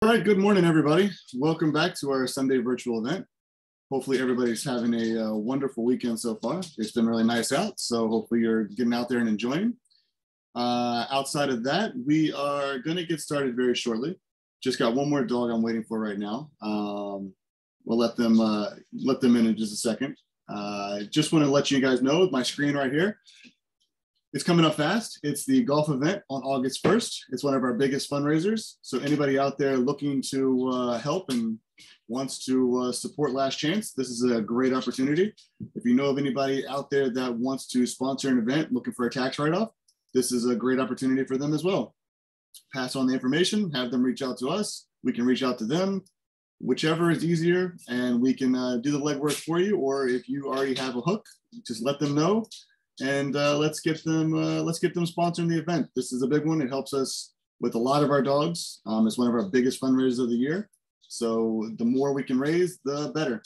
All right, good morning, everybody. Welcome back to our Sunday virtual event. Hopefully everybody's having a wonderful weekend so far. It's been really nice out, so hopefully you're getting out there and enjoying. Outside of that, we are going to get started very shortly. Just got one more dog I'm waiting for right now. We'll let them in just a second. Just want to let you guys know my screen right here. It's coming up fast. It's the golf event on August 1st. It's one of our biggest fundraisers. So anybody out there looking to help and wants to support Last Chance, this is a great opportunity. If you know of anybody out there that wants to sponsor an event looking for a tax write-off, this is a great opportunity for them as well. Pass on the information, have them reach out to us. We can reach out to them, whichever is easier, and we can do the legwork for you. Or if you already have a hook, just let them know. And let's get them sponsoring the event. This is a big one. It helps us with a lot of our dogs. It's one of our biggest fundraisers of the year. So the more we can raise, the better.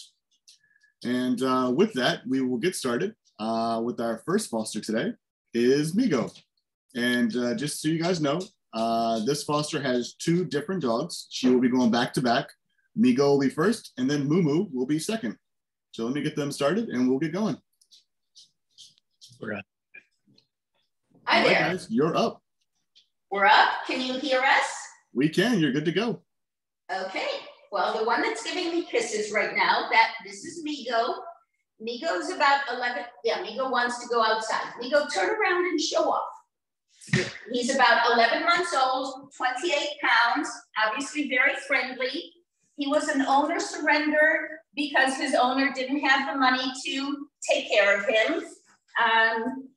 And with that, we will get started with our first foster today is Migo. And just so you guys know, this foster has two different dogs. She will be going back to back. Migo will be first, and then Moomoo will be second. So let me get them started and we'll get going. We're up. Hi there. Guys, you're up. We're up. Can you hear us? We can. You're good to go. Okay. Well, the one that's giving me kisses right now, this is Migo. Migo's about 11. Yeah, Migo wants to go outside. Migo, turn around and show off. He's about 11 months old, 28 pounds, obviously very friendly. He was an owner surrender because his owner didn't have the money to take care of him.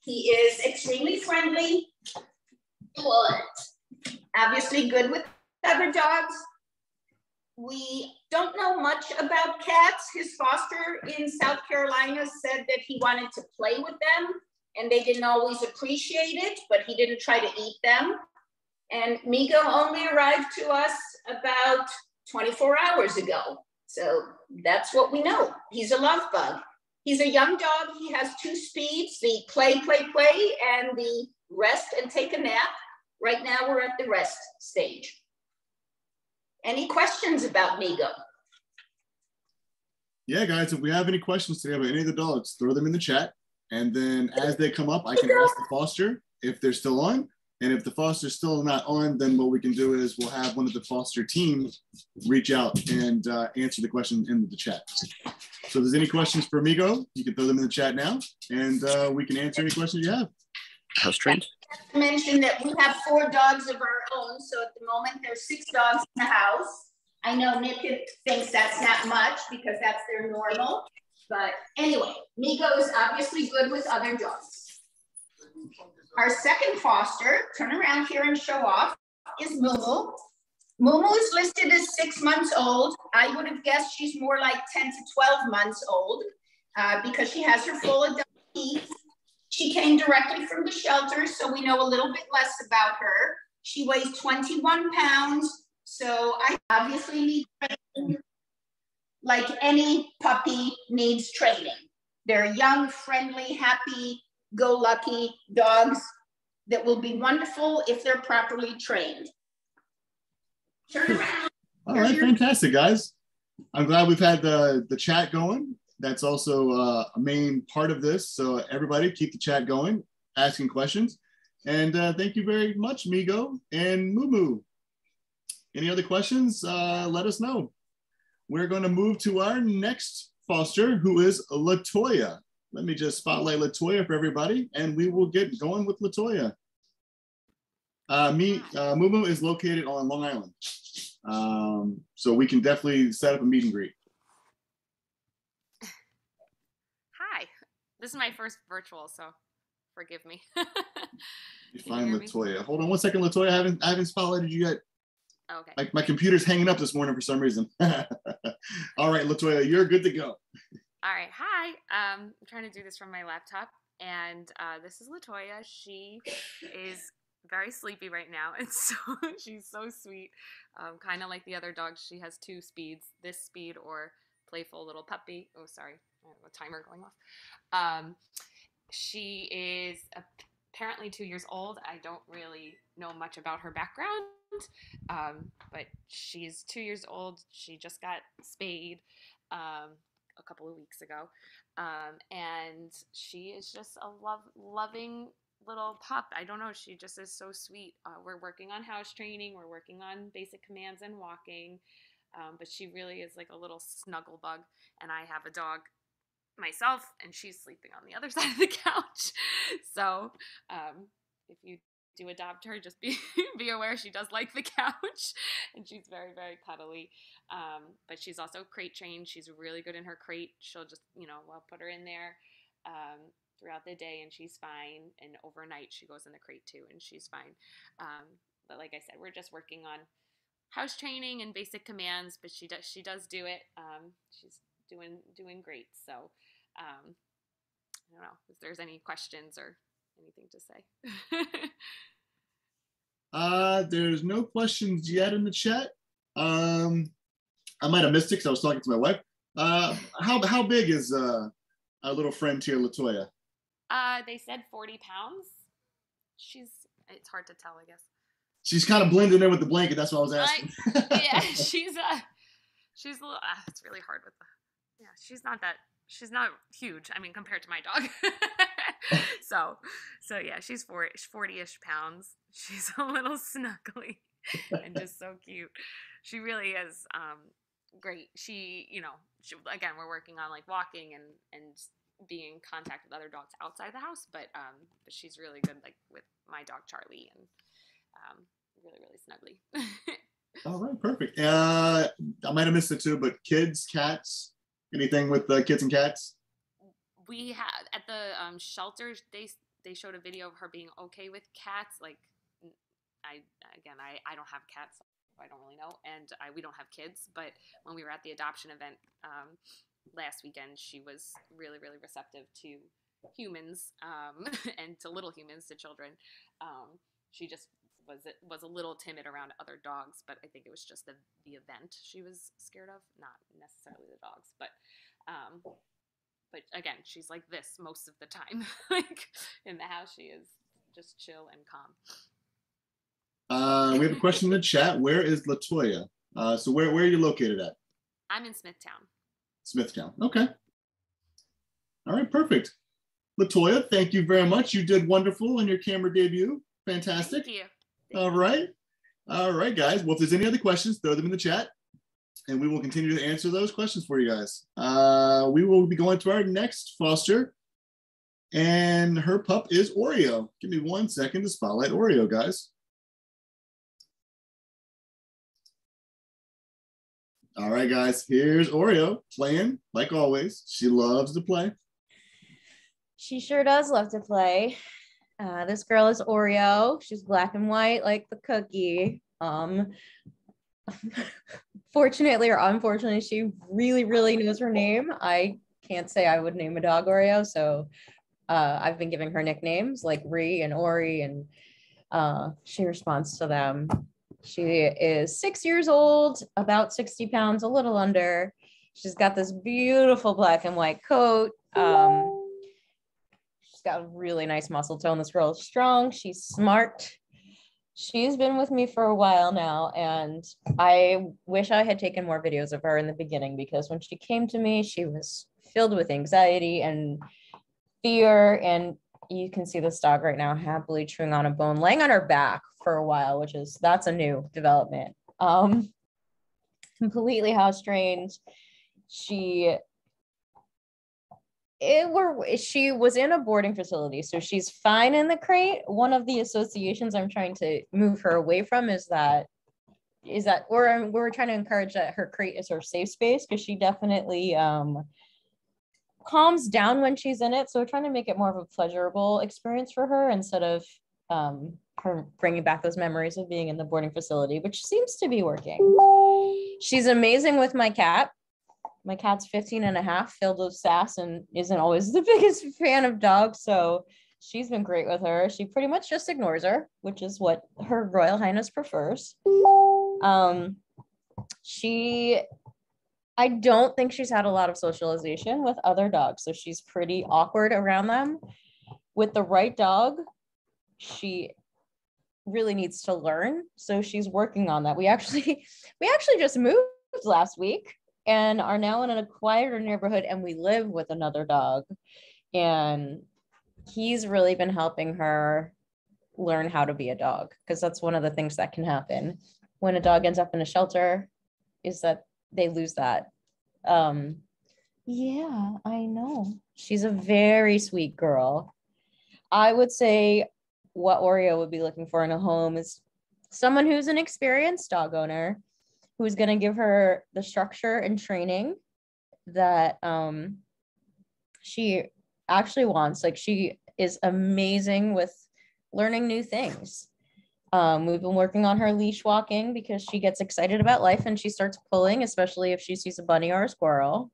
He is extremely friendly, obviously good with other dogs. We don't know much about cats. His foster in South Carolina said that he wanted to play with them and they didn't always appreciate it, but he didn't try to eat them. And Migo only arrived to us about 24 hours ago. So that's what we know. He's a love bug. He's a young dog. He has two speeds, the play, and the rest and take a nap. Right now, we're at the rest stage. Any questions about Migo? Yeah, guys, if we have any questions today about any of the dogs, throw them in the chat. And then as they come up, I can ask the foster if they're still on. And if the foster's still not on, then what we can do is we'll have one of the foster team reach out and answer the question in the chat. So if there's any questions for Migo, you can throw them in the chat now, and we can answer any questions you have. House trained. I have to mention that we have 4 dogs of our own. So at the moment, there's 6 dogs in the house. I know Nick thinks that's not much because that's their normal. But anyway, Migo is obviously good with other dogs. Our second foster, turn around here and show off, is Moomoo. Moomoo is listed as 6 months old. I would have guessed she's more like 10 to 12 months old because she has her full adult teeth. She came directly from the shelter, so we know a little bit less about her. She weighs 21 pounds, so I obviously need training. Like any puppy needs training. They're young, friendly, happy, go lucky dogs that will be wonderful if they're properly trained. Turn around. All right, fantastic, guys. I'm glad we've had the chat going. That's also a main part of this. So everybody keep the chat going, asking questions. And thank you very much, Migo and Moomoo. Any other questions? Let us know. We're going to move to our next foster, who is Latoya. Let me just spotlight Latoya for everybody, and we will get going with Latoya. Moomoo is located on Long Island. So we can definitely set up a meet and greet. Hi, this is my first virtual, so forgive me. You find Latoya. Hold on one second, Latoya. I haven't spotlighted you yet. Okay. My computer's hanging up this morning for some reason. All right, Latoya, you're good to go. All right, hi. I'm trying to do this from my laptop, and this is Latoya. She is very sleepy right now, and so she's so sweet. Kind of like the other dogs, she has 2 speeds, this speed or playful little puppy. Oh, sorry, I have a timer going off. She is a apparently 2 years old. I don't really know much about her background, but she's 2 years old. She just got spayed a couple of weeks ago, and she is just a loving little pup. I don't know. She just is so sweet. We're working on house training. We're working on basic commands and walking, but she really is like a little snuggle bug. And I have a dog myself, and she's sleeping on the other side of the couch. So if you do adopt her, just be aware she does like the couch, and she's very, very cuddly. But she's also crate trained. She's really good in her crate. She'll just, I'll put her in there throughout the day, and she's fine. And overnight, she goes in the crate too, and she's fine. But like I said, we're just working on house training and basic commands. But she does do it. She's doing great. So I don't know if there's any questions or anything to say. There's no questions yet in the chat. I might have missed it because I was talking to my wife. How big is our little friend here, Latoya? They said 40 pounds. It's hard to tell, I guess. She's kind of blending in with the blanket. That's what I was asking. Yeah, she's a little. It's really hard with the. Yeah, she's not huge. I mean, compared to my dog. so yeah, she's 40-ish pounds. She's a little snuggly and just so cute. She really is great. She, again, we're working on like walking and being in contact with other dogs outside the house, but she's really good like with my dog Charlie, and really, really snuggly. All right, perfect. I might have missed it too, but kids, cats, anything with kids and cats? We had at the shelter. They showed a video of her being okay with cats. Like, I don't have cats, so I don't really know, and we don't have kids. But when we were at the adoption event last weekend, she was really, really receptive to humans and to little humans, to children. She just was a little timid around other dogs, but I think it was just the event she was scared of, not necessarily the dogs. But again, she's like this most of the time. Like in the house, she is just chill and calm. We have a question in the chat. Where is Latoya? So where are you located at? I'm in Smithtown. Smithtown. Okay. All right, perfect. Latoya, thank you very much. You did wonderful in your camera debut. Fantastic. Thank you. All right, guys. Well, if there's any other questions, throw them in the chat, and we will continue to answer those questions for you guys. We will be going to our next foster, and her pup is Oreo. Give me 1 second to spotlight Oreo, guys. All right, guys. Here's Oreo playing like always. She loves to play. She sure does love to play. This girl is Oreo. She's black and white like the cookie. Fortunately or unfortunately, she really, really knows her name. I can't say I would name a dog Oreo, so I've been giving her nicknames like Ree and Ori, and she responds to them. She is 6 years old, about 60 pounds, a little under. She's got this beautiful black and white coat. Got a really nice muscle tone. This girl is strong. She's smart. She's been with me for a while now, and I wish I had taken more videos of her in the beginning, because when she came to me, she was filled with anxiety and fear, and you can see this dog right now happily chewing on a bone, laying on her back for a while, that's a new development. Completely house trained. She was in a boarding facility, so she's fine in the crate. One of the associations I'm trying to move her away from is that we're trying to encourage that her crate is her safe space, because she definitely calms down when she's in it. So we're trying to make it more of a pleasurable experience for her, instead of her bringing back those memories of being in the boarding facility, which seems to be working. She's amazing with my cat. My cat's 15 and a half, filled with sass, and isn't always the biggest fan of dogs. So she's been great with her. She pretty much just ignores her, which is what Her Royal Highness prefers. I don't think she's had a lot of socialization with other dogs. So she's pretty awkward around them. With the right dog, she really needs to learn. So she's working on that. We actually just moved last week and are now in a quieter neighborhood, and we live with another dog. And he's really been helping her learn how to be a dog, because that's one of the things that can happen when a dog ends up in a shelter, is that they lose that. Yeah, I know. She's a very sweet girl. I would say what Oreo would be looking for in a home is someone who's an experienced dog owner, who's going to give her the structure and training that she actually wants. Like, she is amazing with learning new things. We've been working on her leash walking because she gets excited about life and she starts pulling, especially if she sees a bunny or a squirrel,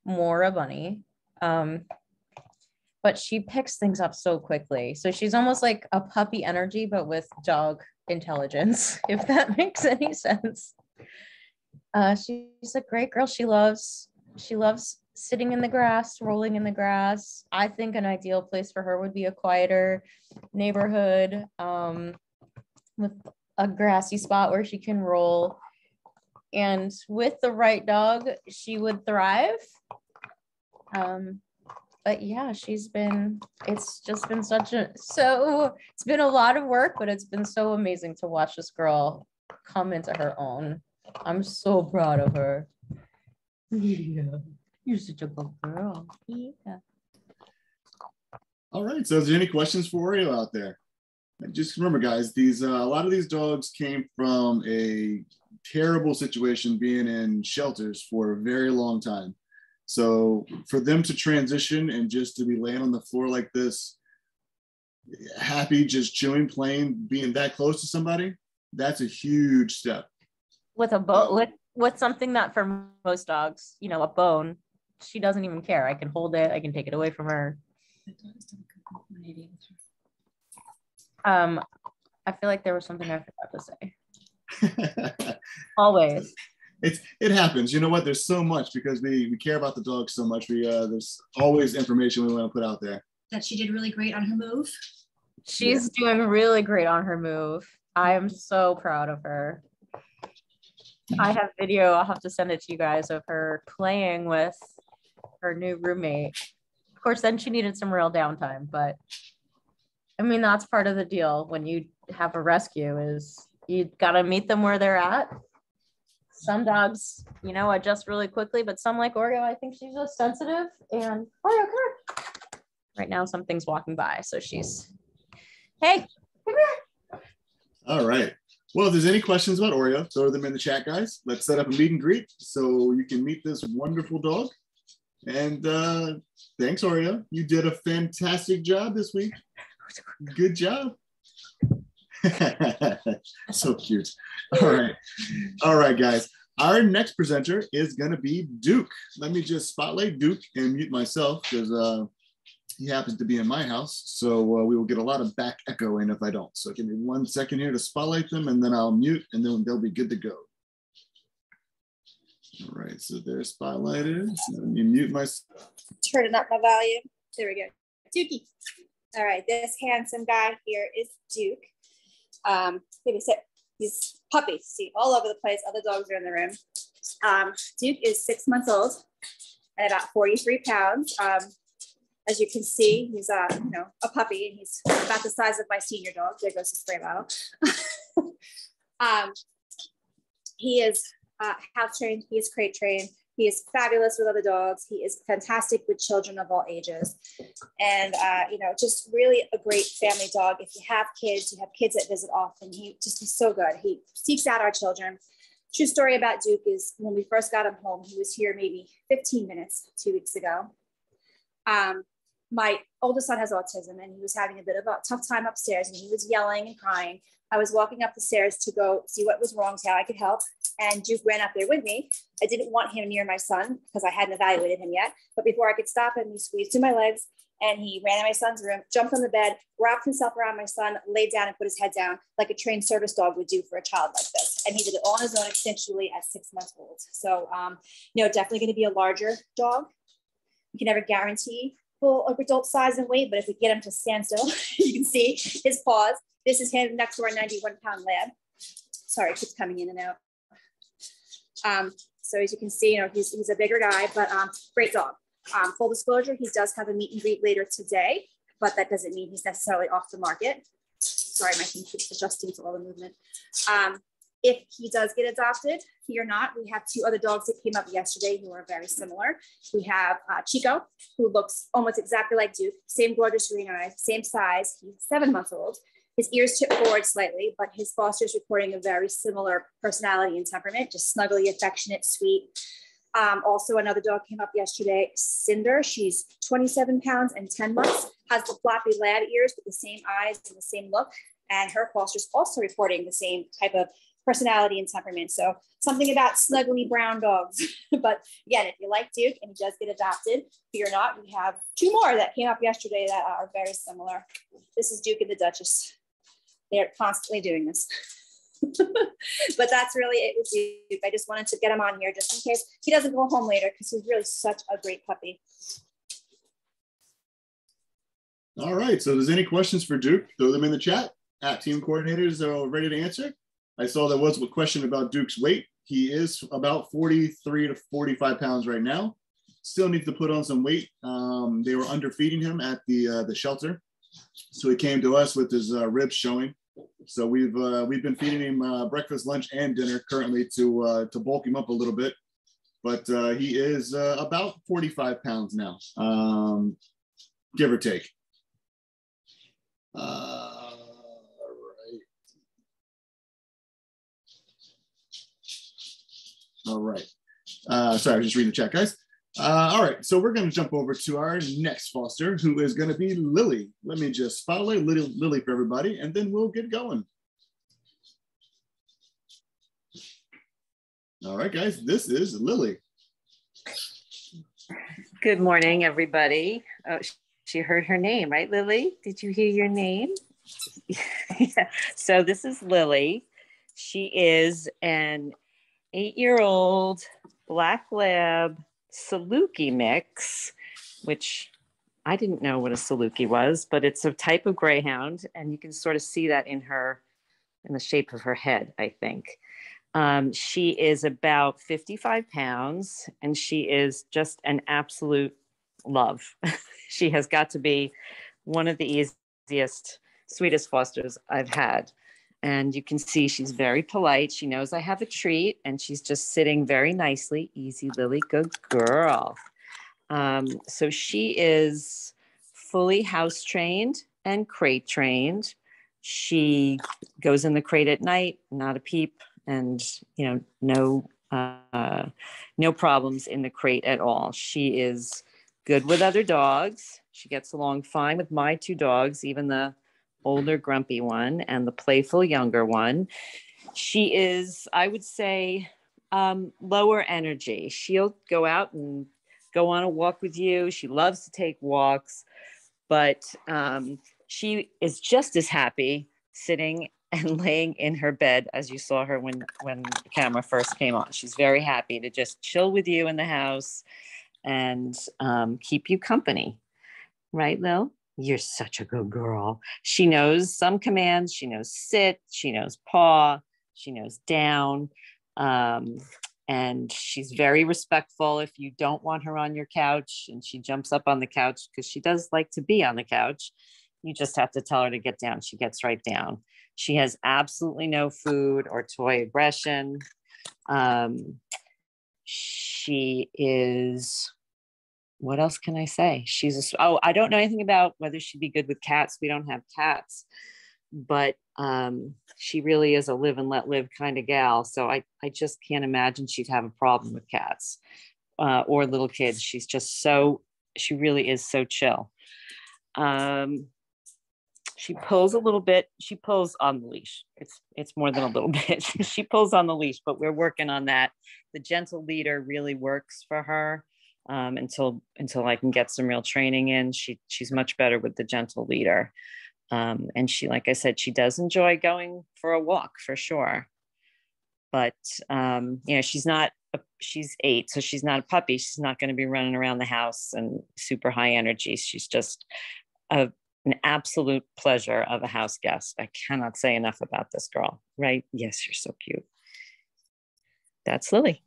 more a bunny. But she picks things up so quickly. So she's almost like a puppy energy, but with dog intelligence, if that makes any sense. She's a great girl. She loves sitting in the grass, rolling in the grass. I think an ideal place for her would be a quieter neighborhood, with a grassy spot where she can roll. And with the right dog, she would thrive. But yeah, it's been a lot of work, but it's been so amazing to watch this girl come into her own. I'm so proud of her. Yeah, you're such a good girl. Yeah. All right, so is there any questions for Oreo out there? And just remember, guys, a lot of these dogs came from a terrible situation, being in shelters for a very long time. So for them to transition and just to be laying on the floor like this, happy, just chewing, playing, being that close to somebody, that's a huge step. With a bone, with something that for most dogs, a bone, she doesn't even care. I can hold it. I can take it away from her. I feel like there was something I forgot to say. Always. It happens. You know what? There's so much, because we care about the dog so much. There's always information we want to put out there. That she did really great on her move. She's doing really great on her move. I am so proud of her. I have video, I'll have to send it to you guys, of her playing with her new roommate. Of course, then she needed some real downtime, but I mean, that's part of the deal when you have a rescue, is you gotta meet them where they're at. Some dogs, adjust really quickly, but some, like Oreo, I think she's just sensitive. And Oreo, come here. Right now, something's walking by, so she's, hey, come here. All right. Well, if there's any questions about Oreo, throw them in the chat, guys. Let's set up a meet and greet so you can meet this wonderful dog. And thanks, Oreo. You did a fantastic job this week. Good job. So cute. All right, guys. Our next presenter is going to be Duke. Let me just spotlight Duke and mute myself, because he happens to be in my house. So we will get a lot of back echo in if I don't. So give me 1 second here to spotlight them, and then I'll mute, and then they'll be good to go. All right, so they're spotlighted. Let me mute myself. Turning up my volume. There we go. Dukey. All right, this handsome guy here is Duke. Maybe sit. He's puppies. See, all over the place. Other dogs are in the room. Duke is 6 months old and about 43 pounds. As you can see, he's a puppy, and he's about the size of my senior dog. There goes the spray bottle. He is house trained. He is crate trained. He is fabulous with other dogs. He is fantastic with children of all ages. And, just really a great family dog. If you have kids that visit often, he's so good. He seeks out our children. True story about Duke is when we first got him home, he was here maybe 15 minutes 2 weeks ago. My oldest son has autism, and he was having a bit of a tough time upstairs, and he was yelling and crying. I was walking up the stairs to go see what was wrong, see how I could help. And Duke ran up there with me. I didn't want him near my son because I hadn't evaluated him yet. But before I could stop him, he squeezed through my legs, and he ran in my son's room, jumped on the bed, wrapped himself around my son, laid down and put his head down like a trained service dog would do for a child like this. And he did it all on his own instinctually at 6 months old. So, definitely going to be a larger dog. You can never guarantee full of adult size and weight, but if we get him to stand still, you can see his paws. This is him next to our 91-pound lab. Sorry, it keeps coming in and out. So as you can see, he's a bigger guy, but great dog. Full disclosure, he does have a meet and greet later today, but that doesn't mean he's necessarily off the market. Sorry, my thing keeps adjusting to all the movement. If he does get adopted, fear not. We have 2 other dogs that came up yesterday who are very similar. We have Chico, who looks almost exactly like Duke, same gorgeous green eyes, same size. He's 7 months old. His ears tip forward slightly, but his foster is reporting a very similar personality and temperament, just snuggly, affectionate, sweet. Also, another dog came up yesterday, Cinder. She's 27 pounds and 10 months, has the floppy lab ears with the same eyes and the same look. And her foster is also reporting the same type of personality and temperament. So something about snuggly brown dogs. But again, if you like Duke and he does get adopted, fear not. We have 2 more that came up yesterday that are very similar. This is Duke and the Duchess. They're constantly doing this. But that's really it with Duke. I just wanted to get him on here just in case he doesn't go home later, because he's really such a great puppy. All right, so if there's any questions for Duke, throw them in the chat. Team coordinators are ready to answer. I saw there was a question about Duke's weight. He is about 43 to 45 pounds right now. Still needs to put on some weight. They were underfeeding him at the shelter, so he came to us with his ribs showing. So we've been feeding him breakfast, lunch, and dinner currently to bulk him up a little bit. But he is about 45 pounds now, give or take. All right. Sorry, I was just reading the chat, guys. All right, so we're going to jump over to our next foster, who is going to be Lily. Let me just spotlight Lily for everybody, and then we'll get going. All right, guys, this is Lily. Good morning, everybody. Oh, she heard her name, right, Lily? Did you hear your name? Yeah. So this is Lily. She is an 8-year-old black lab Saluki mix, which I didn't know what a Saluki was, but it's a type of greyhound, and you can sort of see that in the shape of her head, I think. She is about 55 pounds, and she is just an absolute love. She has got to be one of the easiest, sweetest fosters I've had. And you can see she's very polite. She knows I have a treat, and she's just sitting very nicely. Easy, Lily, good girl. So she is fully house trained and crate trained. She goes in the crate at night, not a peep, and no problems in the crate at all. She is good with other dogs. She gets along fine with my 2 dogs, even the older grumpy one and the playful younger one. She is, I would say, lower energy. She'll go out and go on a walk with you. She loves to take walks, but she is just as happy sitting and laying in her bed as you saw her when the camera first came on. She's very happy to just chill with you in the house and keep you company. Right, Lil? You're such a good girl. She knows some commands. She knows sit, she knows paw, she knows down. And she's very respectful if you don't want her on your couch, and she jumps up on the couch because she does like to be on the couch. You just have to tell her to get down. She gets right down. She has absolutely no food or toy aggression. She is, what else can I say? I don't know anything about whether she'd be good with cats. We don't have cats, but she really is a live and let live kind of gal. So I just can't imagine she'd have a problem with cats or little kids. She's just she really is so chill. She pulls a little bit. She pulls on the leash. It's more than a little bit. She pulls on the leash, but we're working on that. The gentle leader really works for her. Until I can get some real training in. She's much better with the gentle leader. And she, like I said, she does enjoy going for a walk for sure. But, she's not she's 8, so she's not a puppy. She's not going to be running around the house and super high energy. She's just an absolute pleasure of a house guest. I cannot say enough about this girl, right? Yes, you're so cute. That's Lily.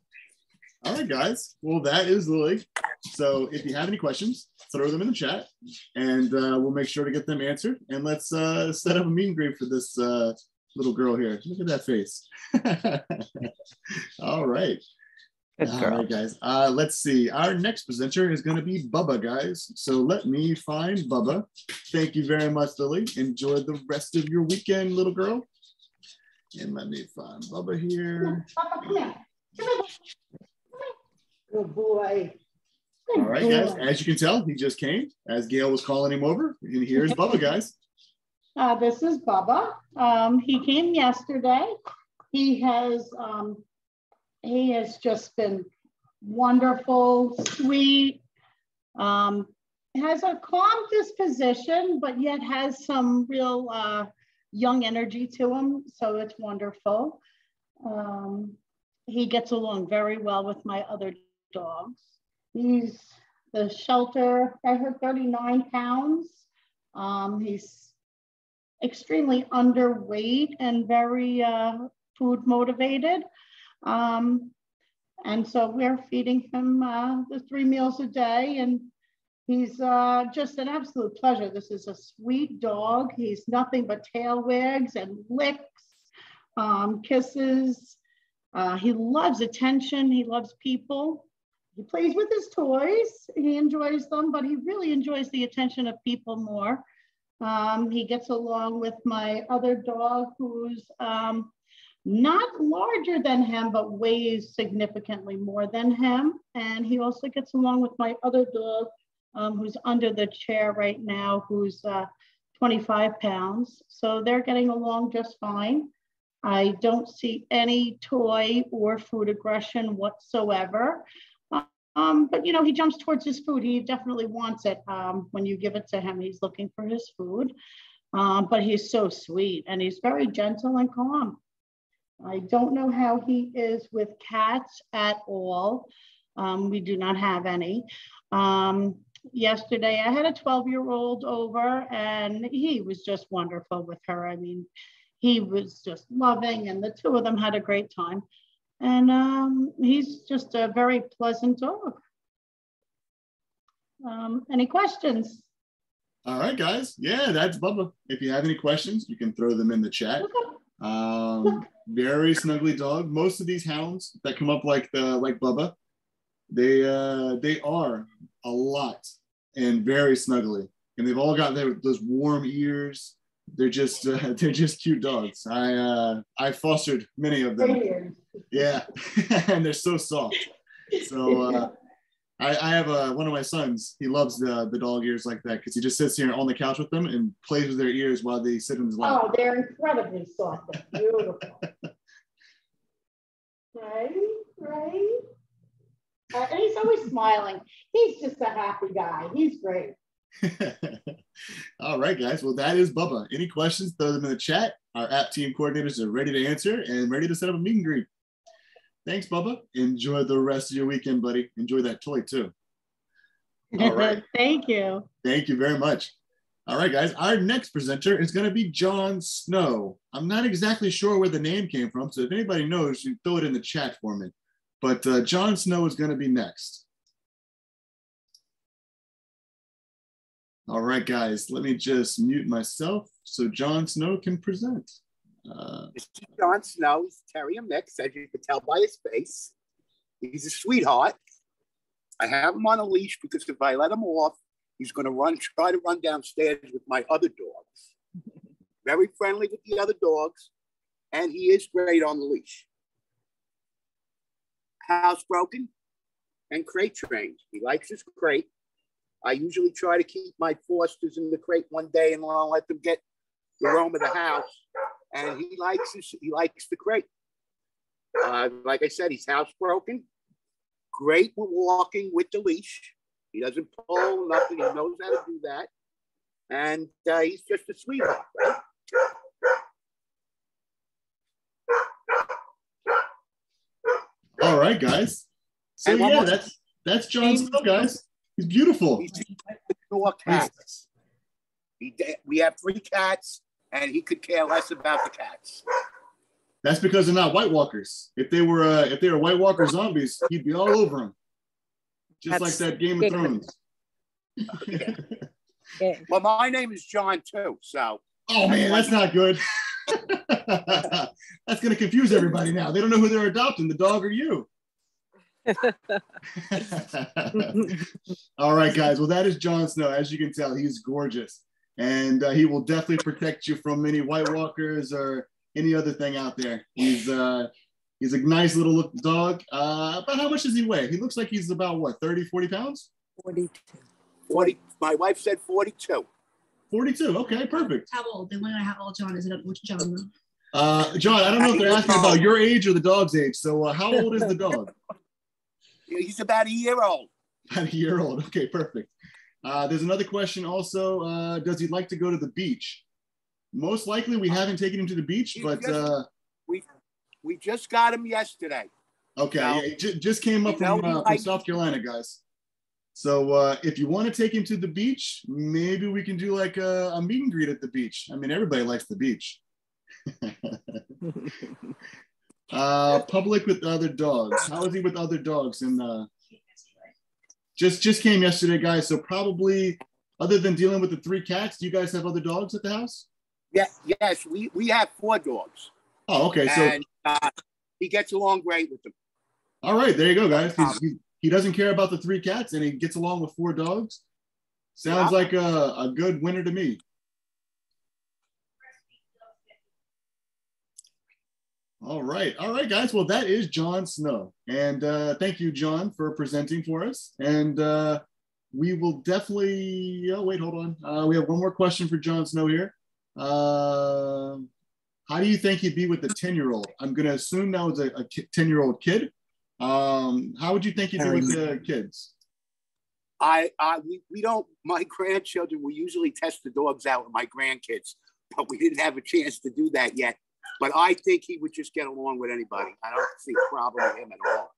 All right, guys. Well, that is Lily. So if you have any questions, throw them in the chat, and we'll make sure to get them answered. And let's set up a meet and greet for this little girl here. Look at that face. All right. Good girl. All right, guys. Let's see. Our next presenter is going to be Bubba, guys. So let me find Bubba. Thank you very much, Lily. Enjoy the rest of your weekend, little girl. And let me find Bubba here. Papa, come here. Good boy. All right, guys. As you can tell, he just came as Gail was calling him over. And here's Bubba, guys. This is Bubba. He came yesterday. He has just been wonderful, sweet. Has a calm disposition, but yet has some real young energy to him. So it's wonderful. He gets along very well with my other dogs. He's the shelter. I heard 39 pounds. He's extremely underweight and very food motivated. And so we're feeding him the 3 meals a day, and he's just an absolute pleasure. This is a sweet dog. He's nothing but tail wags and licks, kisses. He loves attention. He loves people. He plays with his toys. He enjoys them, but he really enjoys the attention of people more. He gets along with my other dog, who's not larger than him, but weighs significantly more than him. And he also gets along with my other dog, who's under the chair right now, who's 25 pounds. So they're getting along just fine. I don't see any toy or food aggression whatsoever. But, you know, he jumps towards his food. He definitely wants it. When you give it to him, he's looking for his food. But he's so sweet, and he's very gentle and calm. I don't know how he is with cats at all. We do not have any. Yesterday, I had a 12-year-old over, and he was just wonderful with her. I mean, he was just loving, and the two of them had a great time. And he's just a very pleasant dog. Any questions? All right, guys. Yeah, that's Bubba. If you have any questions, you can throw them in the chat. Very snuggly dog. Most of these hounds that come up like Bubba, they are a lot and very snuggly, and they've all got those warm ears. They're just cute dogs. I fostered many of them. Yeah, and they're so soft. So I have one of my sons. He loves the dog ears like that because he just sits here on the couch with them and plays with their ears while they sit in his lap. Oh, they're incredibly soft and beautiful. Right. And he's always smiling. He's just a happy guy. He's great. All right, guys. Well, that is Bubba. Any questions, throw them in the chat. Our app team coordinators are ready to answer and ready to set up a meet and greet. Thanks, Bubba. Enjoy the rest of your weekend, buddy. Enjoy that toy, too. All right. Thank you. Thank you very much. All right, guys. Our next presenter is going to be Jon Snow. I'm not exactly sure where the name came from, so if anybody knows, you throw it in the chat for me. But Jon Snow is going to be next. All right, guys, let me just mute myself so Jon Snow can present. This is Jon Snow. He's a terrier mix, as you can tell by his face. He's a sweetheart. I have him on a leash because if I let him off, he's going to try to run downstairs with my other dogs. Very friendly with the other dogs, and he is great on the leash. Housebroken and crate trained. He likes his crate. I usually try to keep my Fosters in the crate one day and I'll let them get the roam of the house. And he likes the crate. Like I said, he's housebroken. Great with walking with the leash. He doesn't pull, nothing. He knows how to do that. And he's just a sweetheart, right? All right, guys. So yeah, that's Jon Snow, guys. He's beautiful. He's 4 cats. We have 3 cats, and he could care less about the cats. That's because they're not White Walkers. If they were White Walker zombies, he'd be all over them. Just like that Game of Thrones. Well, my name is John too, so. Oh man, that's not good. That's gonna confuse everybody now. They don't know who they're adopting, the dog or you. All right, guys. Well, that is Jon Snow. As you can tell, he's gorgeous. And he will definitely protect you from any White Walkers or any other thing out there. He's a nice little look dog. But how much does he weigh? He looks like he's about what, 30, 40 pounds? 40. My wife said 42. 42. Okay, perfect. How old? They want to know how old John is. Which John? John, I don't know if they're asking about your age or the dog's age. So how old is the dog? He's about a year old. About a year old. Okay, perfect. There's another question also. Does he like to go to the beach? Most likely we haven't taken him to the beach, but we just got him yesterday. Okay, yeah, just came up from South Carolina, guys. So if you want to take him to the beach, maybe we can do like a meet and greet at the beach. I mean, everybody likes the beach. Public with other dogs. How is he with other dogs? And just came yesterday, guys. So probably, other than dealing with the 3 cats, do you guys have other dogs at the house? Yeah, yes, we have 4 dogs. Oh, okay. And, he gets along great with them. All right, there you go, guys. He doesn't care about the 3 cats, and he gets along with 4 dogs. Sounds like a good winner to me. All right, guys. Well, that is Jon Snow, and thank you, Jon, for presenting for us. And we will definitely. Oh, wait, hold on. We have one more question for Jon Snow here. How do you think he'd be with the 10-year-old? I'm going to assume that was a 10-year-old kid. How would you think he'd be with the kids? We don't. My grandchildren, we usually test the dogs out with my grandkids, but we didn't have a chance to do that yet. But I think he would just get along with anybody. I don't see a problem with him at all.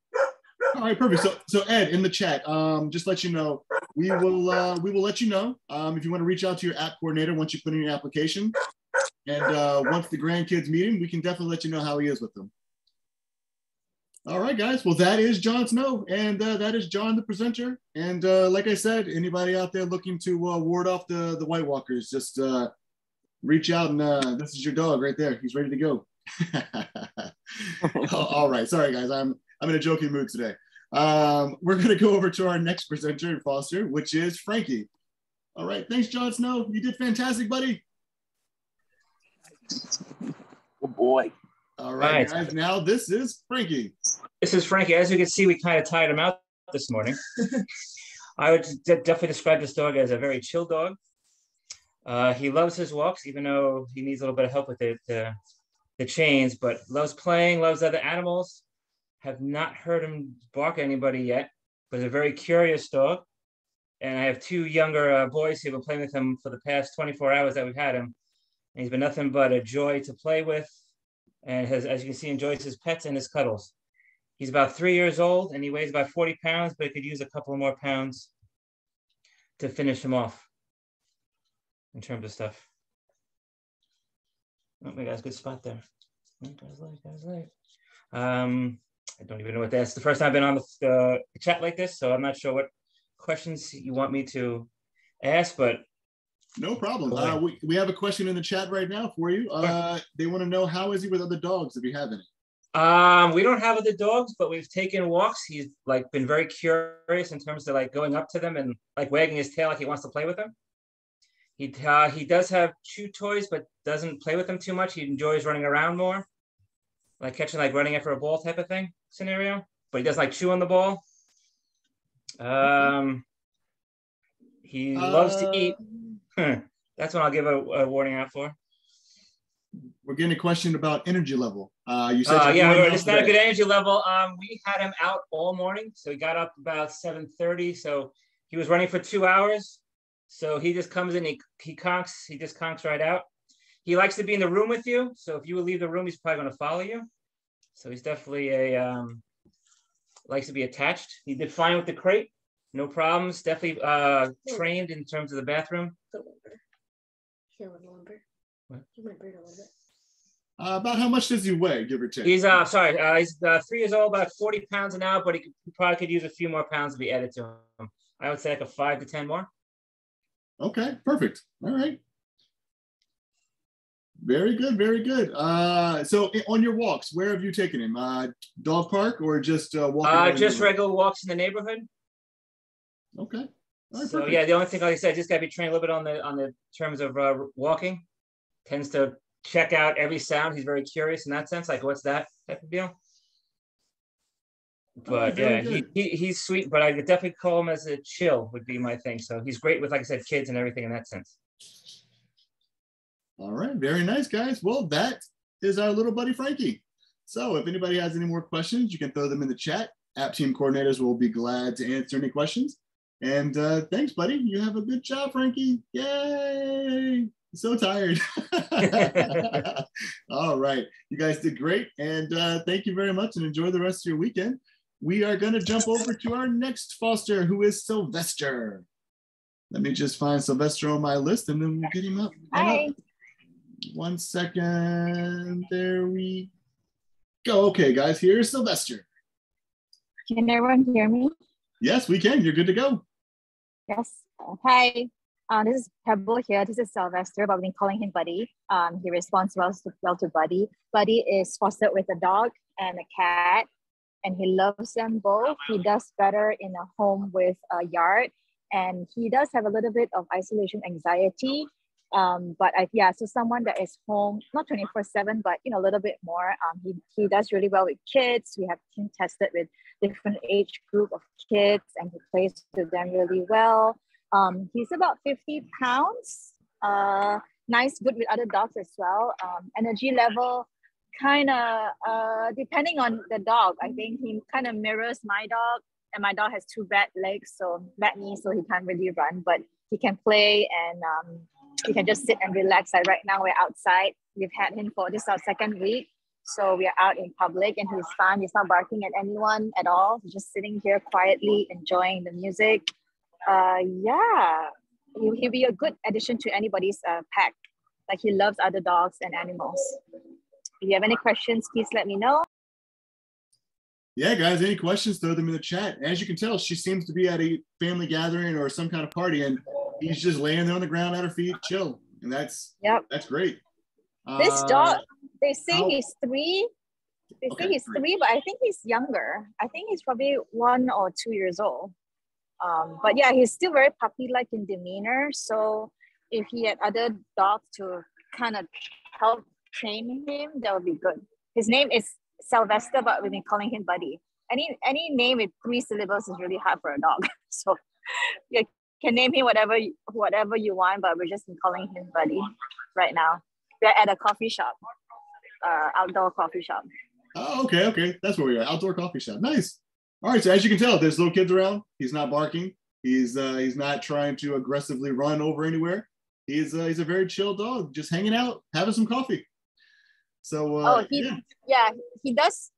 All right, perfect. So Ed, in the chat, just let you know, we will let you know if you want to reach out to your app coordinator once you put in your application. And once the grandkids meet him, we can definitely let you know how he is with them. All right, guys. Well, that is Jon Snow, and that is John, the presenter. And like I said, anybody out there looking to ward off the White Walkers, just reach out, and this is your dog right there. He's ready to go. All right. Sorry, guys. I'm in a joking mood today. We're going to go over to our next presenter and foster, which is Frankie. All right. Thanks, Jon Snow. You did fantastic, buddy. Oh, boy. All right, guys. Now this is Frankie. This is Frankie. As you can see, we kind of tired him out this morning. I would definitely describe this dog as a very chill dog. He loves his walks, even though he needs a little bit of help with the chains, but loves playing, loves other animals. Have not heard him bark at anybody yet, but is a very curious dog. And I have 2 younger boys who have been playing with him for the past 24 hours that we've had him. And he's been nothing but a joy to play with. And has, as you can see, enjoys his pets and his cuddles. He's about 3 years old and he weighs about 40 pounds, but he could use a couple more pounds to finish him off in terms of stuff. Oh, we got a good spot there. I don't even know what that's. The first time I've been on the chat like this, so I'm not sure what questions you want me to ask, but no problem. We have a question in the chat right now for you. They want to know, how is he with other dogs, if you have any? We don't have other dogs, but we've taken walks. He's like been very curious in terms of like going up to them and like wagging his tail like he wants to play with them. He does have chew toys, but doesn't play with them too much. He enjoys running around more, like catching, like running after a ball type of thing scenario. But he doesn't like chew on the ball. He loves to eat. That's when I'll give a warning out for. We're getting a question about energy level. You said it's not a good energy level. We had him out all morning, so he got up about 7:30. So he was running for 2 hours. So he just comes in, he conks, he just conks right out. He likes to be in the room with you. So if you would leave the room, he's probably going to follow you. So he's definitely a likes to be attached. He did fine with the crate, no problems. Definitely trained in terms of the bathroom. About how much does he weigh, give or take? He's he's 3 years old, about 40 pounds now, but he probably could use a few more pounds to be added to him. I would say like a 5 to 10 more. Okay, perfect. All right. Very good, very good. So on your walks, where have you taken him? Dog park or just walking? Just regular walks in the neighborhood. Okay. All right, So perfect. yeah, the only thing, like I said, just got to be trained a little bit on the terms of walking. Tends to check out every sound. He's very curious in that sense, like what's that type of deal. But yeah, he's sweet, but I could definitely call him as a chill would be my thing. So he's great with, like I said, kids and everything in that sense. All right, very nice, guys. Well, that is our little buddy Frankie. So if anybody has any more questions, you can throw them in the chat. App team coordinators will be glad to answer any questions. And thanks, buddy. You have a good job, Frankie. Yay! So tired. All right, you guys did great, and thank you very much, and enjoy the rest of your weekend. We are going to jump over to our next foster, who is Sylvester. Let me just find Sylvester on my list, and then we'll get him up. Hi. 1 second. There we go. Okay, guys, here's Sylvester. Can everyone hear me? Yes, we can. You're good to go. Yes. Hi. This is Pebble here. This is Sylvester, but we've been calling him Buddy. He responds well to Buddy. Buddy is fostered with a dog and a cat, and he loves them both. He does better in a home with a yard, and he does have a little bit of isolation anxiety. So someone that is home, not 24/7, but a little bit more. He does really well with kids. We have him tested with different age group of kids, and he plays with them really well. He's about 50 pounds. Nice, good with other dogs as well. Energy level, kind of depending on the dog. I think he kind of mirrors my dog, and my dog has 2 bad legs, so bad knees, so he can't really run, but he can play, and he can just sit and relax. Like right now, we're outside. We've had him for this is our 2nd week, so we are out in public, and he's fine. He's not barking at anyone at all. He's just sitting here quietly enjoying the music. He'll be a good addition to anybody's pack. Like, he loves other dogs and animals. If you have any questions, please let me know. Yeah, guys, any questions, throw them in the chat. As you can tell, she seems to be at a family gathering or some kind of party, and he's just laying there on the ground at her feet, chill. And that's great. This dog, they say he's 3. They say he's 3, but I think he's younger. I think he's probably 1 or 2 years old. But yeah, he's still very puppy-like in demeanor. So if he had other dogs to kind of help train him, that would be good. His name is Sylvester, but we've been calling him Buddy. Any name with 3 syllables is really hard for a dog. So you can name him whatever you want, but we're just calling him Buddy right now. We're at a coffee shop, outdoor coffee shop. Oh, okay. That's where we are. Outdoor coffee shop. Nice. All right, so as you can tell, there's little kids around. He's not barking. He's not trying to aggressively run over anywhere. He's a very chill dog, just hanging out, having some coffee. So he does.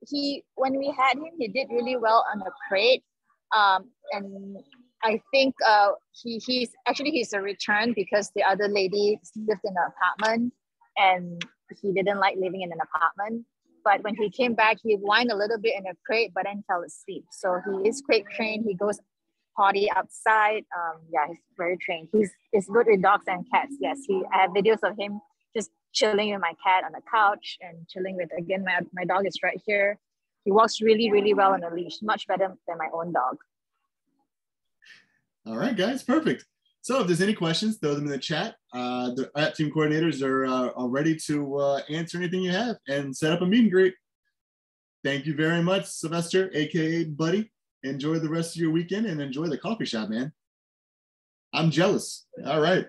When we had him, he did really well on the crate. And I think he's a return because the other lady lived in an apartment and he didn't like living in an apartment. But when he came back, he whined a little bit in a crate, but then fell asleep. So he is crate trained. He goes potty outside. He's very trained. He's good with dogs and cats. Yes, I have videos of him just chilling with my cat on the couch and chilling with, again, my dog is right here. He walks really, really well on a leash, much better than my own dog. All right, guys, perfect. So if there's any questions, throw them in the chat. The app team coordinators are ready to answer anything you have and set up a meet and greet. Thank you very much, Sylvester, AKA Buddy. Enjoy the rest of your weekend and enjoy the coffee shop, man. I'm jealous. All right.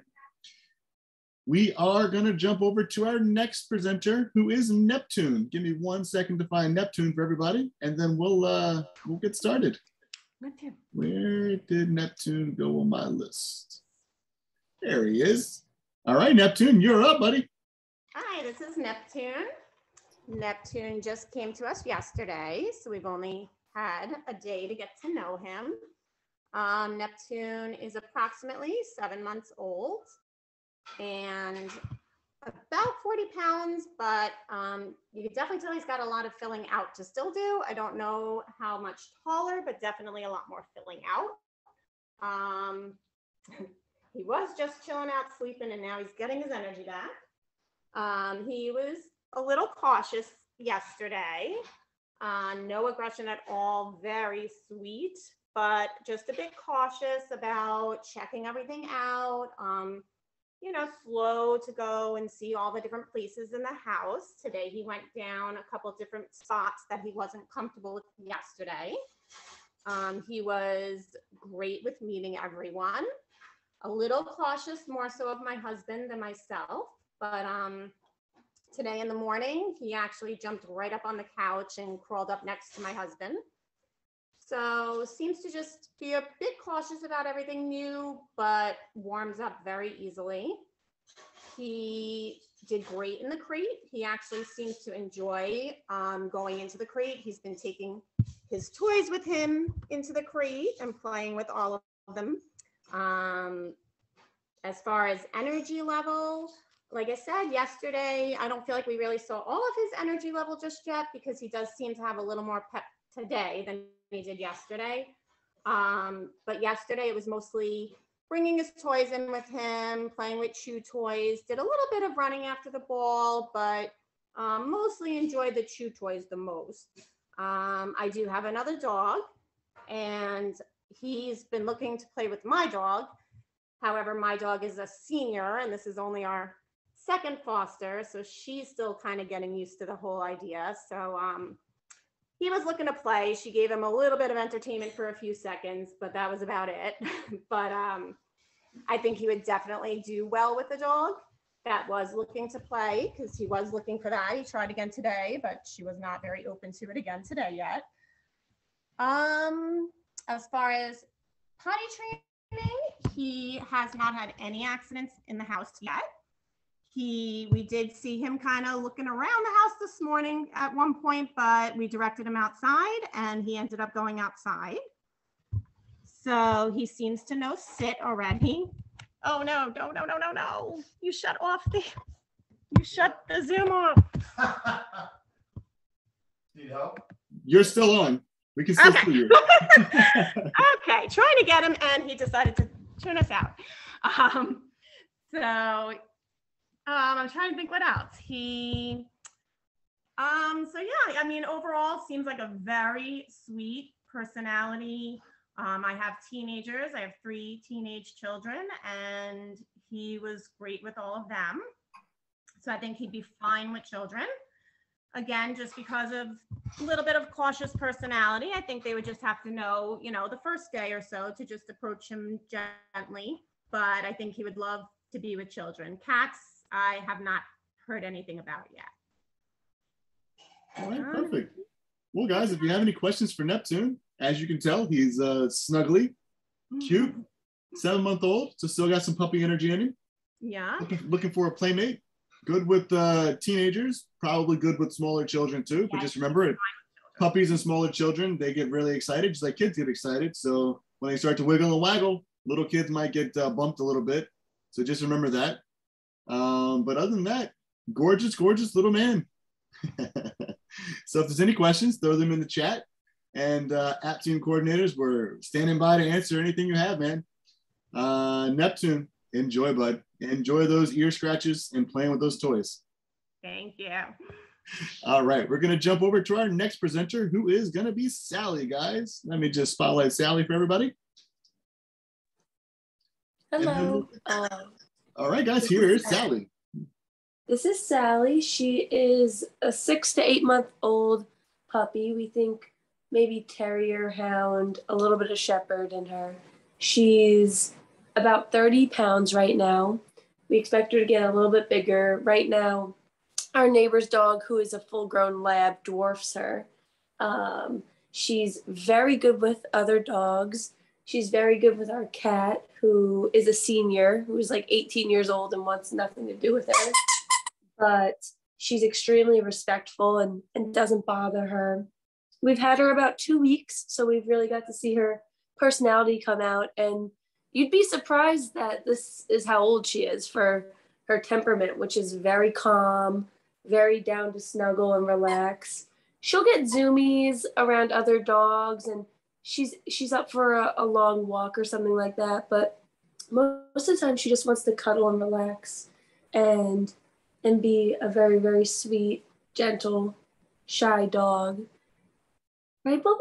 We are going to jump over to our next presenter, who is Neptune. Give me 1 second to find Neptune for everybody, and then we'll get started. Neptune. Where did Neptune go on my list? There he is. All right, Neptune, you're up, buddy. Hi, this is Neptune. Neptune just came to us yesterday, so we've only had a day to get to know him. Neptune is approximately 7 months old and about 40 pounds, but you can definitely tell he's got a lot of filling out to still do. I don't know how much taller, but definitely a lot more filling out. He was just chilling out, sleeping, and now he's getting his energy back. He was a little cautious yesterday. No aggression at all, very sweet, but just a bit cautious about checking everything out. You know, slow to go and see all the different places in the house. Today he went down a couple of different spots that he wasn't comfortable with yesterday. He was great with meeting everyone. A little cautious, more so of my husband than myself, but today in the morning, he actually jumped right up on the couch and crawled up next to my husband. So seems to just be a bit cautious about everything new, but warms up very easily. He did great in the crate. He actually seems to enjoy going into the crate. He's been taking his toys with him into the crate and playing with all of them. As far as energy level, like I said yesterday, I don't feel like we really saw all of his energy level just yet because he does seem to have a little more pep today than he did yesterday. But yesterday it was mostly bringing his toys in with him, playing with chew toys, did a little bit of running after the ball, but mostly enjoyed the chew toys the most. I do have another dog and he's been looking to play with my dog. However, my dog is a senior and this is only our second foster, so she's still kind of getting used to the whole idea. So he was looking to play. She gave him a little bit of entertainment for a few seconds, but that was about it. But I think he would definitely do well with the dog that was looking to play because he was looking for that. He tried again today, but she was not very open to it again today yet. As far as potty training, he has not had any accidents in the house yet. We did see him kind of looking around the house this morning at one point, but we directed him outside and he ended up going outside. So he seems to know sit already. Oh no, no. You shut the Zoom off. Need help? You're still on. We can still see you. Okay, trying to get him and he decided to tune us out. I'm trying to think what else. So yeah, I mean, overall seems like a very sweet personality. I have teenagers. I have 3 teenage children and he was great with all of them. So I think he'd be fine with children. Again, just because of a little bit of cautious personality, I think they would just have to know, the first day or so to just approach him gently. But I think he would love to be with children. Cats, I have not heard anything about yet. All right, perfect. Well, guys, if you have any questions for Neptune, as you can tell, he's snuggly, cute, 7-month-old, so still got some puppy energy in him. Yeah. Looking for a playmate. Good with teenagers, probably good with smaller children too. But just remember, puppies and smaller children, they get really excited, just like kids get excited. So when they start to wiggle and waggle, little kids might get bumped a little bit. So just remember that. But other than that, gorgeous little man. So if there's any questions, throw them in the chat. And app team coordinators, we're standing by to answer anything you have, man. Neptune, enjoy, bud. Enjoy those ear scratches and playing with those toys. Thank you. All right, we're going to jump over to our next presenter, who is going to be Sally, guys. Let me just spotlight Sally for everybody. Hello. All right, guys, here is Sally. This is Sally. She is a 6 to 8 month old puppy. We think maybe terrier, hound, a little bit of shepherd in her. She's about 30 pounds right now. We expect her to get a little bit bigger. Right now, our neighbor's dog, who is a full-grown lab, dwarfs her. She's very good with other dogs. She's very good with our cat, who is a senior, who's like 18 years old and wants nothing to do with her. But she's extremely respectful and doesn't bother her. we've had her about 2 weeks, so we've really got to see her personality come out. And you'd be surprised that this is how old she is for her temperament, which is very calm, very down to snuggle and relax. She'll get zoomies around other dogs, and she's up for a long walk or something like that. But most of the time, she just wants to cuddle and relax, and be a very, very sweet, gentle, shy dog. Right, Bubba?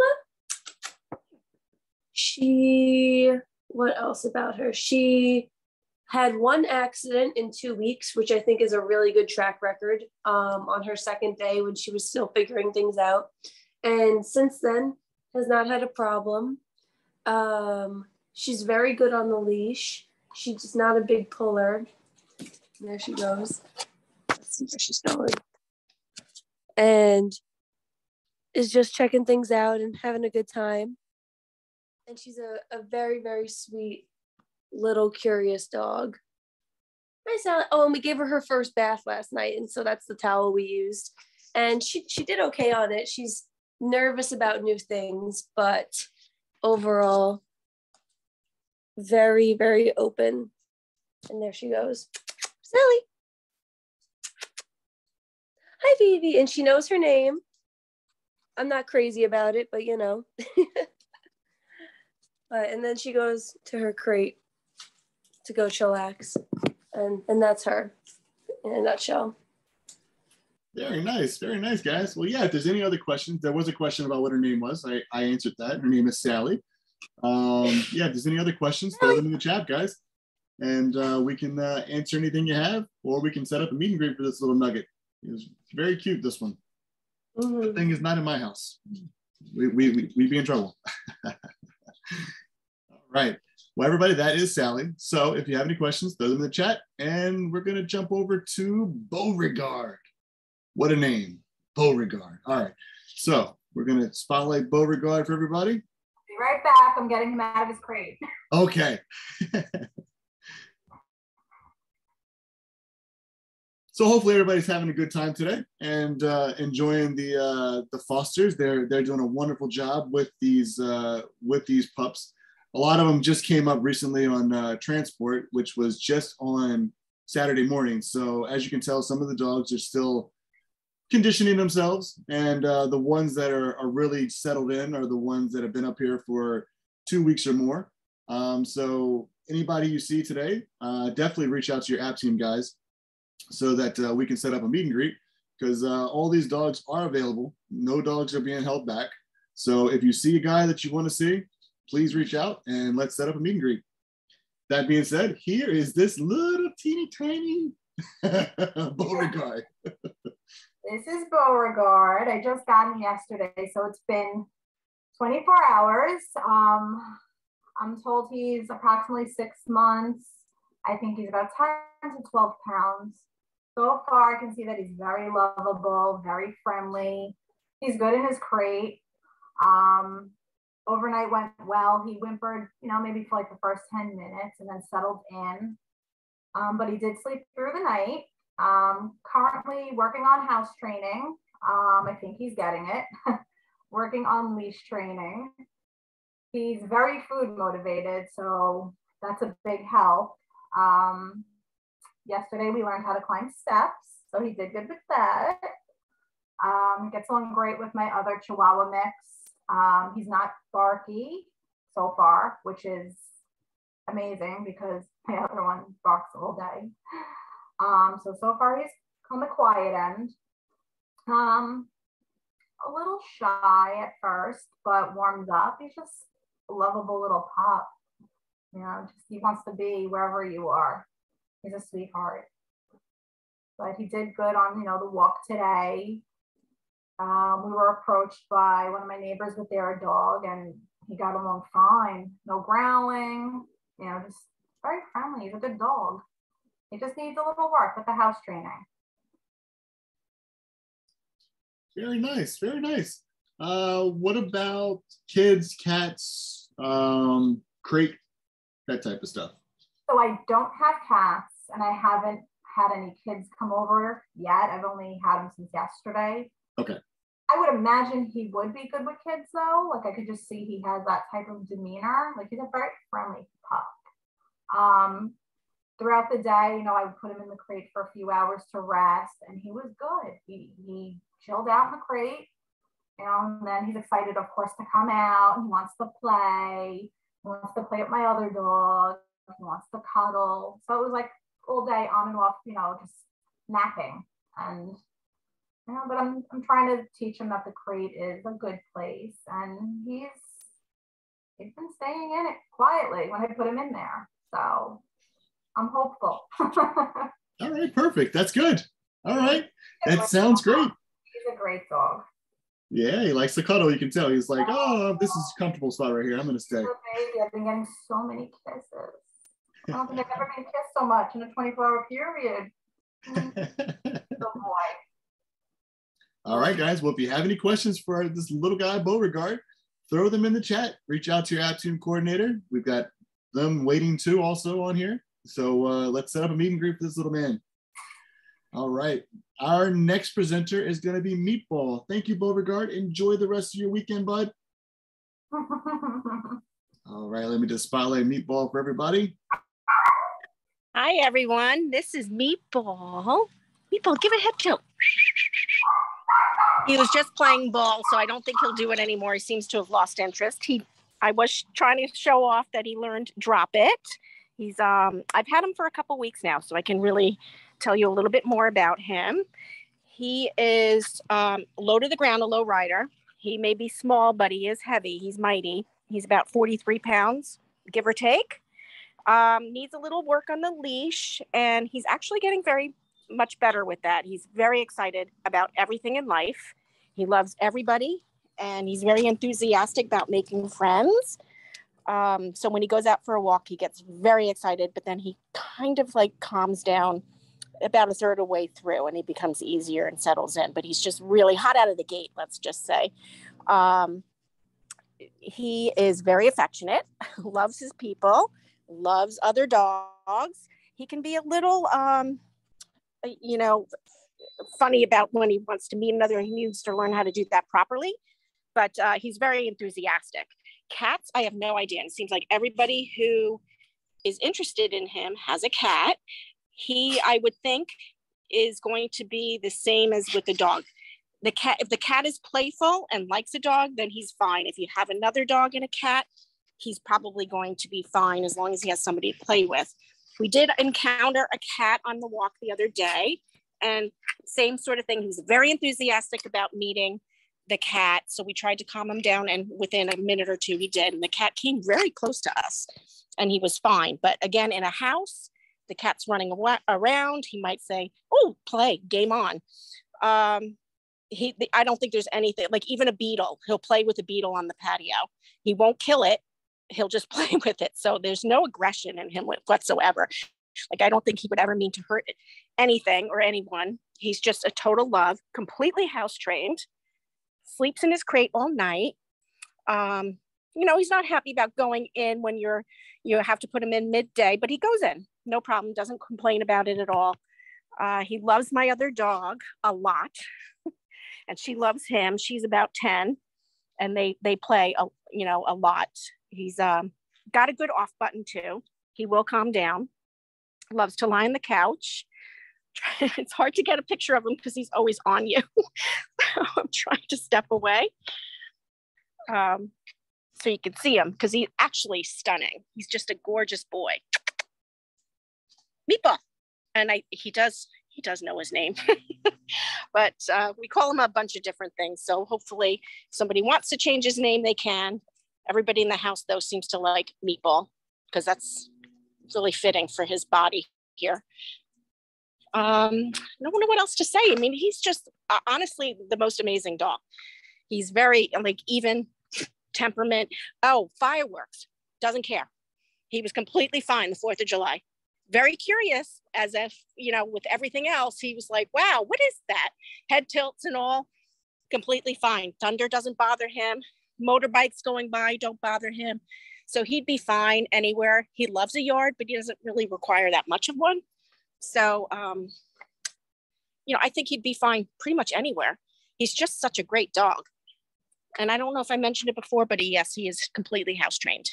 What else about her? She had one accident in 2 weeks, which I think is a really good track record, on her second day when she was still figuring things out. And since then, has not had a problem. She's very good on the leash. She's just not a big puller. There she goes. Let's see where she's going. And is just checking things out and having a good time. And she's a very, very sweet, little curious dog. Hi, Sally. Oh, and we gave her first bath last night, and so that's the towel we used. And she did okay on it. She's nervous about new things, but overall, very, very open. And there she goes. Sally. Hi, Vivi. And she knows her name. I'm not crazy about it, but you know. And then she goes to her crate to go chillax. And that's her in a nutshell. Very nice, guys. Well, yeah, if there's any other questions, there was a question about what her name was. I answered that. Her name is Sally. Yeah, if there's any other questions, throw them in the chat, guys. And we can answer anything you have, or we can set up a meet and greet for this little nugget. It's very cute, this one. Mm-hmm. The thing is not in my house. We'd be in trouble. All right. Well, everybody, that is Sally. So if you have any questions, throw them in the chat. And we're going to jump over to Beauregard. What a name. Beauregard. All right. So we're going to spotlight Beauregard for everybody. Be right back. I'm getting him out of his crate. Okay. So hopefully everybody's having a good time today and enjoying the fosters. They're doing a wonderful job with these pups. A lot of them just came up recently on transport, which was just on Saturday morning. So as you can tell, some of the dogs are still conditioning themselves, and the ones that are really settled in are the ones that have been up here for 2 weeks or more. So anybody you see today, definitely reach out to your app team guys, so that we can set up a meet and greet, because all these dogs are available. No dogs are being held back. So if you see a guy that you want to see, please reach out and let's set up a meet and greet. That being said, here is this little teeny tiny Beauregard. This is Beauregard. I just got him yesterday, so it's been 24 hours. I'm told he's approximately 6 months. I think he's about 10 to 12 pounds. So far, I can see that he's very lovable, very friendly. He's good in his crate. Overnight went well. He whimpered, maybe for like the first 10 minutes and then settled in. But he did sleep through the night. Currently working on house training. I think he's getting it. Working on leash training. He's very food motivated, so that's a big help. Yesterday we learned how to climb steps, so he did good with that. He gets along great with my other Chihuahua mix. He's not barky so far, which is amazing because my other one barks all day. So far he's on the quiet end. A little shy at first, but warms up. He's just a lovable little pup. He wants to be wherever you are. He's a sweetheart. But he did good on, the walk today. We were approached by one of my neighbors with their dog, and he got along fine. No growling, just very friendly. He's a good dog. He just needs a little work with the house training. Very nice, very nice. What about kids, cats, crate, that type of stuff? So I don't have cats, and I haven't had any kids come over yet. I've only had them since yesterday. Okay. I would imagine he would be good with kids though. Like I could just see he has that type of demeanor. Like he's a very friendly pup. Throughout the day, you know, I would put him in the crate for a few hours to rest, and he was good. He chilled out in the crate, you know, and then he's excited, of course, to come out. He wants to play. He wants to play with my other dog. He wants to cuddle. So it was like all day on and off, you know, just napping. And you know, but I'm trying to teach him that the crate is a good place, and he's been staying in it quietly when I put him in there. So I'm hopeful. All right, perfect. That's good. All right, that sounds great. He's a great dog. Yeah, he likes to cuddle. You can tell. He's like, oh, this is a comfortable spot right here. I'm gonna stay. Baby, I've been getting so many kisses. I don't think I've ever been kissed so much in a 24-hour period. Good boy. All right, guys. Well, if you have any questions for this little guy, Beauregard, throw them in the chat. Reach out to your Neptune coordinator. We've got them waiting too also on here. So let's set up a meet and greet for this little man. All right. Our next presenter is going to be Meatball. Thank you, Beauregard. Enjoy the rest of your weekend, bud. All right. Let me just spotlight Meatball for everybody. Hi, everyone. This is Meatball. Meatball, give a head tilt. He was just playing ball, so I don't think he'll do it anymore. He seems to have lost interest. I was trying to show off that he learned drop it. He's I've had him for a couple weeks now, so I can really tell you a little bit more about him. He is low to the ground, a low rider. He may be small, but he is heavy. He's mighty. He's about 43 pounds, give or take. Needs a little work on the leash, and he's actually getting very much better with that. He's very excited about everything in life. He loves everybody, and he's very enthusiastic about making friends. So when he goes out for a walk, he gets very excited, but then he kind of like calms down about a third of the way through, and he becomes easier and settles in. But he's just really hot out of the gate, let's just say. He is very affectionate, loves his people, loves other dogs. He can be a little, you know, funny about when he wants to meet another. He needs to learn how to do that properly, but he's very enthusiastic. Cats, I have no idea. It seems like everybody who is interested in him has a cat. He, I would think, is going to be the same as with the dog. The cat, if the cat is playful and likes a dog, then he's fine. If you have another dog and a cat, he's probably going to be fine as long as he has somebody to play with. We did encounter a cat on the walk the other day, and same sort of thing. He was very enthusiastic about meeting the cat. So we tried to calm him down, and within a minute or two he did. And the cat came very close to us and he was fine. But again, in a house, the cat's running around. He might say, oh, play, game on. I don't think there's anything, like even a beetle, he'll play with a beetle on the patio. He won't kill it. He'll just play with it. So there's no aggression in him whatsoever. Like, I don't think he would ever mean to hurt anything or anyone. He's just a total love, completely house trained, sleeps in his crate all night. You know, he's not happy about going in when you have to put him in midday, but he goes in, no problem, doesn't complain about it at all. He loves my other dog a lot, and she loves him. She's about 10, and they play a lot. He's got a good off button too. He will calm down. Loves to lie on the couch. It's hard to get a picture of him because he's always on you. I'm trying to step away so you can see him, because he's actually stunning. He's just a gorgeous boy. Meatball. And he does know his name. But we call him a bunch of different things. So hopefully somebody wants to change his name, they can. Everybody in the house, though, seems to like Meatball, because that's really fitting for his body here. I don't know what else to say. I mean, he's just honestly the most amazing dog. He's very even temperament. Oh, fireworks, doesn't care. He was completely fine the 4th of July. Very curious, as if, with everything else, he was like, wow, what is that? Head tilts and all, completely fine. Thunder doesn't bother him. Motorbikes going by don't bother him. So he'd be fine anywhere. He loves a yard, but he doesn't really require that much of one. So, I think he'd be fine pretty much anywhere. He's just such a great dog. And I don't know if I mentioned it before, but yes, he is completely house trained.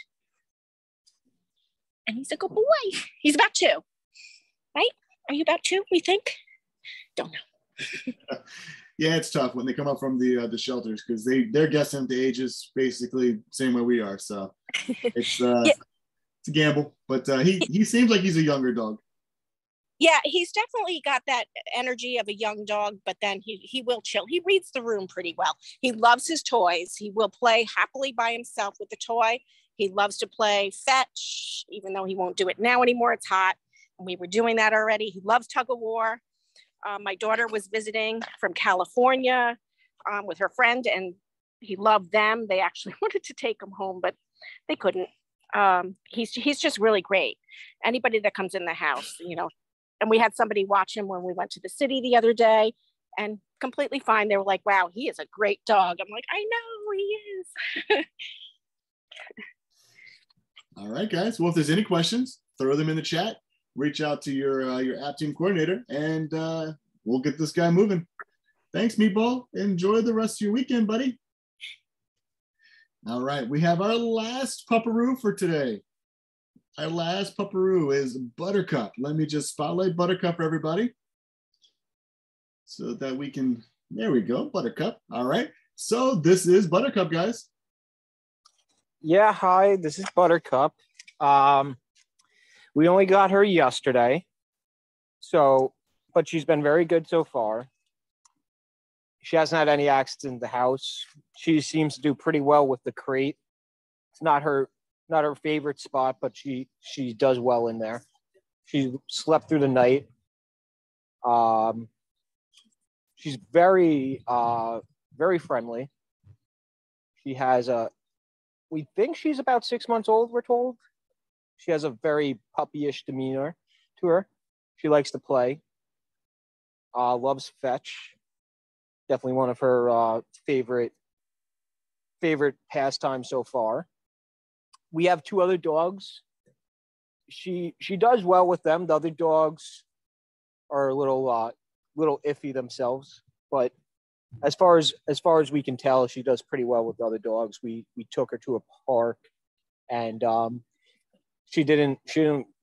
And he's a good boy. He's about 2, right? Are you about 2, we think? Don't know. Yeah, it's tough when they come up from the shelters because they're guessing the ages basically same way we are. So it's it's a gamble. But he seems like he's a younger dog. Yeah, he's definitely got that energy of a young dog, but then he will chill. He reads the room pretty well. He loves his toys. He will play happily by himself with the toy. He loves to play fetch, even though he won't do it now anymore. It's hot. And we were doing that already. He loves tug of war. My daughter was visiting from California with her friend, and he loved them. They actually wanted to take him home, but they couldn't. He's just really great. Anybody that comes in the house, and we had somebody watch him when we went to the city the other day, and completely fine. They were like, wow, he is a great dog. I'm like, I know he is. All right, guys. Well, if there's any questions, throw them in the chat. Reach out to your app team coordinator, and we'll get this guy moving. Thanks, Meatball. Enjoy the rest of your weekend, buddy. All right, we have our last pupperoo for today. Our last pupperoo is Buttercup. Let me just spotlight Buttercup for everybody so that we can, there we go, Buttercup. All right, so this is Buttercup, guys. Yeah, hi, this is Buttercup. We only got her yesterday, but she's been very good so far. She hasn't had any accidents in the house. She seems to do pretty well with the crate. It's not her favorite spot, but she does well in there. She slept through the night. She's very friendly. She has we think she's about 6 months old, we're told. She has a very puppyish demeanor to her. She likes to play. Loves fetch. Definitely one of her favorite pastimes so far. We have 2 other dogs. She does well with them. The other dogs are a little iffy themselves, but as far as we can tell, she does pretty well with the other dogs. We took her to a park, and she didn't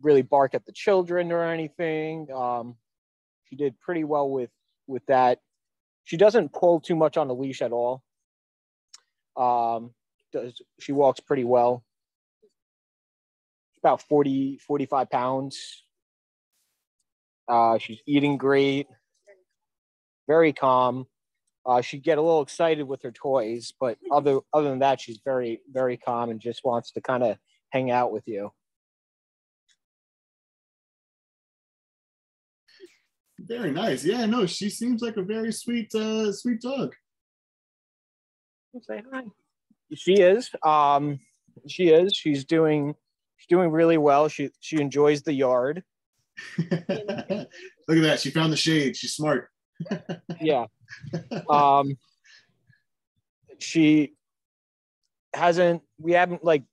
really bark at the children or anything. She did pretty well with that. She doesn't pull too much on the leash at all. She walks pretty well. She's about 45 pounds. She's eating great, very calm. She'd get a little excited with her toys, but other than that, she's very, very calm and just wants to kind of hang out with you. Very nice. Yeah, no, she seems like a very sweet dog. Say hi. She is. She is. She's doing really well. She enjoys the yard. Look at that. She found the shade. She's smart. Yeah. We haven't like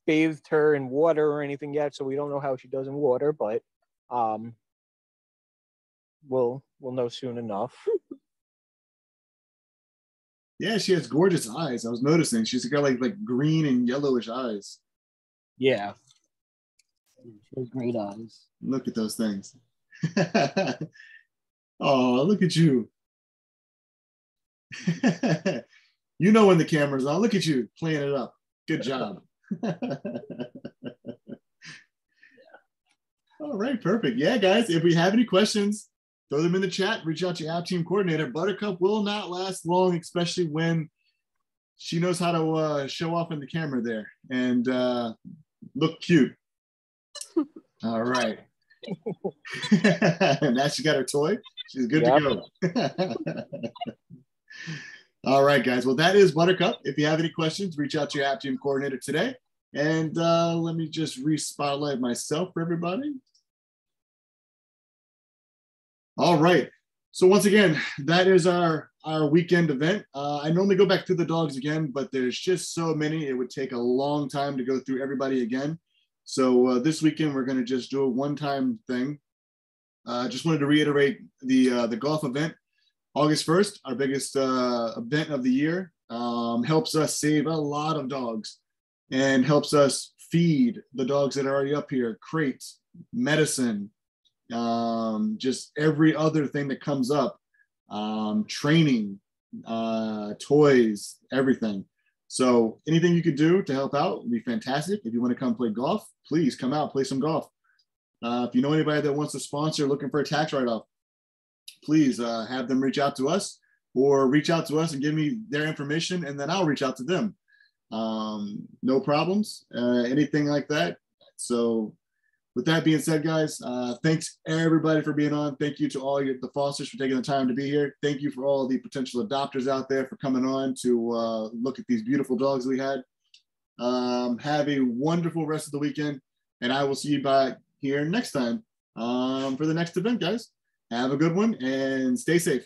bathed her in water or anything yet, so we don't know how she does in water, but we'll know soon enough. Yeah, she has gorgeous eyes. I was noticing she's got like green and yellowish eyes. Yeah. She has great eyes. Look at those things. Oh, look at you. You know when the camera's on. Look at you playing it up. Good job. All right, perfect. Yeah, guys, if we have any questions, throw them in the chat. Reach out to your app team coordinator. Buttercup will not last long, especially when she knows how to show off in the camera there and look cute. All right. Now she got her toy. She's good to go. All right, guys. Well, that is Buttercup. If you have any questions, reach out to your app team coordinator today. And let me just re-spotlight myself for everybody. All right. So once again, that is our weekend event. I normally go back through the dogs again, but there's just so many. It would take a long time to go through everybody again. So this weekend, we're going to just do a one-time thing. Just wanted to reiterate the golf event. August 1st, our biggest event of the year, helps us save a lot of dogs and helps us feed the dogs that are already up here, crates, medicine, just every other thing that comes up, training, toys, everything. So anything you could do to help out would be fantastic. If you want to come play golf, please come out, play some golf. If you know anybody that wants to sponsor, looking for a tax write-off, please have them reach out to us, or reach out to us and give me their information, and then I'll reach out to them. No problems, anything like that. So with that being said, guys, thanks everybody for being on. Thank you to all the fosters for taking the time to be here. Thank you for all the potential adopters out there for coming on to look at these beautiful dogs we had. Have a wonderful rest of the weekend, and I will see you back here next time for the next event, guys. Have a good one and stay safe.